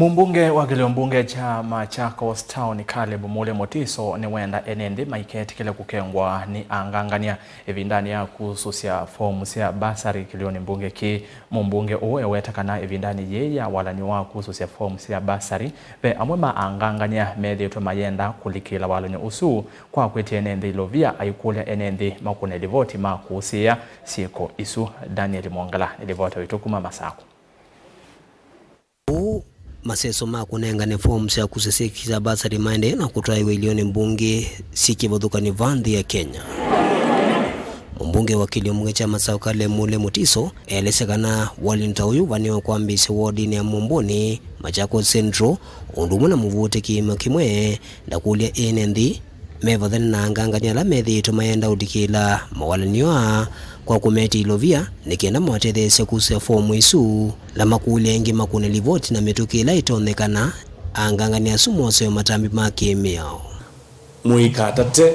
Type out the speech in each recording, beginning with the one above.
Mumbunge wa Giliombunge cha Machakos Town Caleb Mule Motiso ni wenda enendi maiketi kile kukengwa ni angangania evindani ya kususia fomu sia basari kilioni mbunge ki mumbunge uwe wetakana evindani yeya wala niwa kususia fomu sia basari ve amwema angangania medhi utu mayenda kulikila wala ni usu kwa kweti enendi lovia ayukulia enendi makune livoti makusia siko isu Daniel Mwangala ilivota witukuma Masako. Maseso makunengane forms ya kusesekiza basari maende na kutwaiwe ilioni mbunge sikibodhuka ni vandhi ya Kenya. Mbunge wa Giliombunge cha Caleb Mule Motiso elesekana walintauyu vaniwa kwambise wodi ni ya Mumboni Machakos Central undumu na muvute kimwe ndakulia enendi mevadhani na angangania la methi tumayenda udikila mawalaniwa kwa kumeti ilovia nikienda mwatethese kusia fomu isu la makulia ingi makune livoti na metukila itonekana angangania sumose matambi makimiao muikatate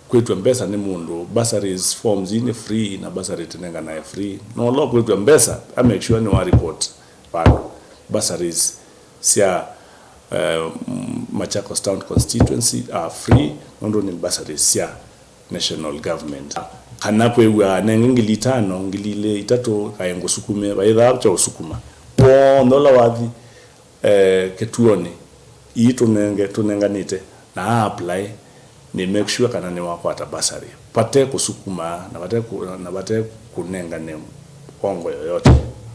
kwetu mbesa ni mundu bursaries forms ini free na bursary tenenga na free no lo kwetu mbesa I make sure ni wa report bado bursaries sia Machakos Town constituency are free nondo ni bursaries sia national government kanapwe wa nengili tano ngilile itatu kayengo sukume baidha cha usukuma ndola wathi ketuone tunenganite na apply ni make sure kana ni wako atabasari pate kusukuma na bate kunengane kongo yoyote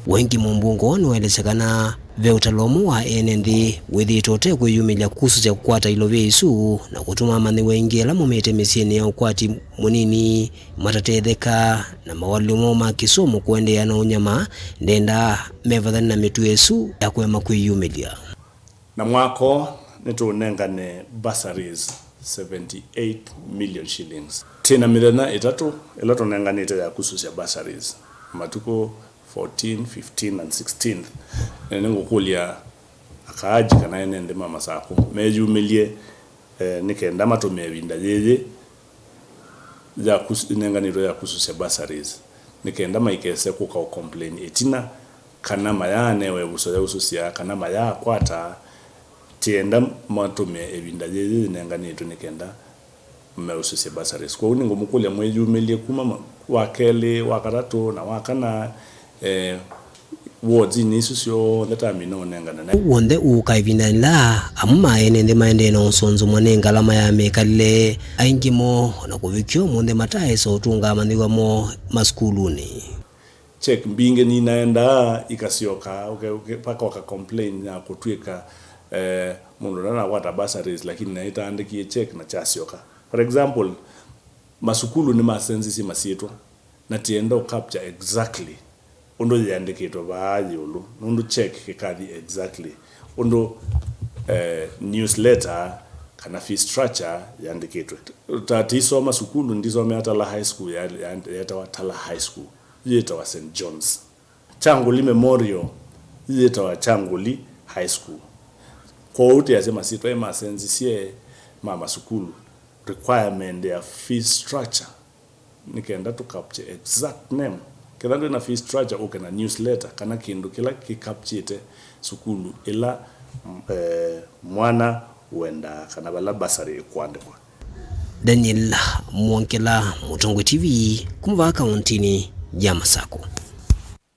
wengi mumbungo niwelesekana ve utalomu wa enendi withitote kwiyumilia kususia kukwata ilovia isu na kutuma mani wengi la mumete misieni ya ukwati munini matatetheka na mawalimu ma kisomo kuendea na unyama ndenda mevadhani na mitu yesu ya kwema kwiyumilia na mwako nitunengane bursaries 78 million shillings tena miliona itatu ila tunenganite ya kususia bursaries matuko 14, 15 and 16th nengo kulia akaaji kana enende mama sako mejumilie nikenda matomewinda yeje ya kusinenganiro ya kususia bursaries nikenda maikese kuka complain etina kana mayane we ususia kana maya kwata tienda matome ewinda yeje nenganiro nikenda meususia bursaries kwa uningo mukulia mejumilie kuma wakele wakarato na wakana wards ni susio that I know nengana na wonde ukaivinda la amma enende maende na nsonzo mwanenga lama ya mekale aingimo na kuvikyo monde matae so tunga mandiwa mo maskuluni check mbinge ni naenda ikasioka okay paka waka complain na kutwika mundu na wata bursaries lakini naita andiki check na chasioka for example masukulu ni masenzi masietwa na tienda capture exactly undo yandikitwa baaji ulu undo check kikadi exactly undo newsletter kana fee structure yandikitwa tatiso masukulu ndizo meatala high school yata watala high school yeta wa St John's Changuli Memorial yeta wa Changuli High School kwa uti yasema sitwa emasenzi sie mama sukulu requirement ya fee structure nikaenda to capture exact name kila na fee structure uke na newsletter kana kindu kila kikapchite sukulu ila mwana uenda kana bala basari kwandikwa. Daniel Mwangala, Mutongwe TV, kumva kauntini ya Masako.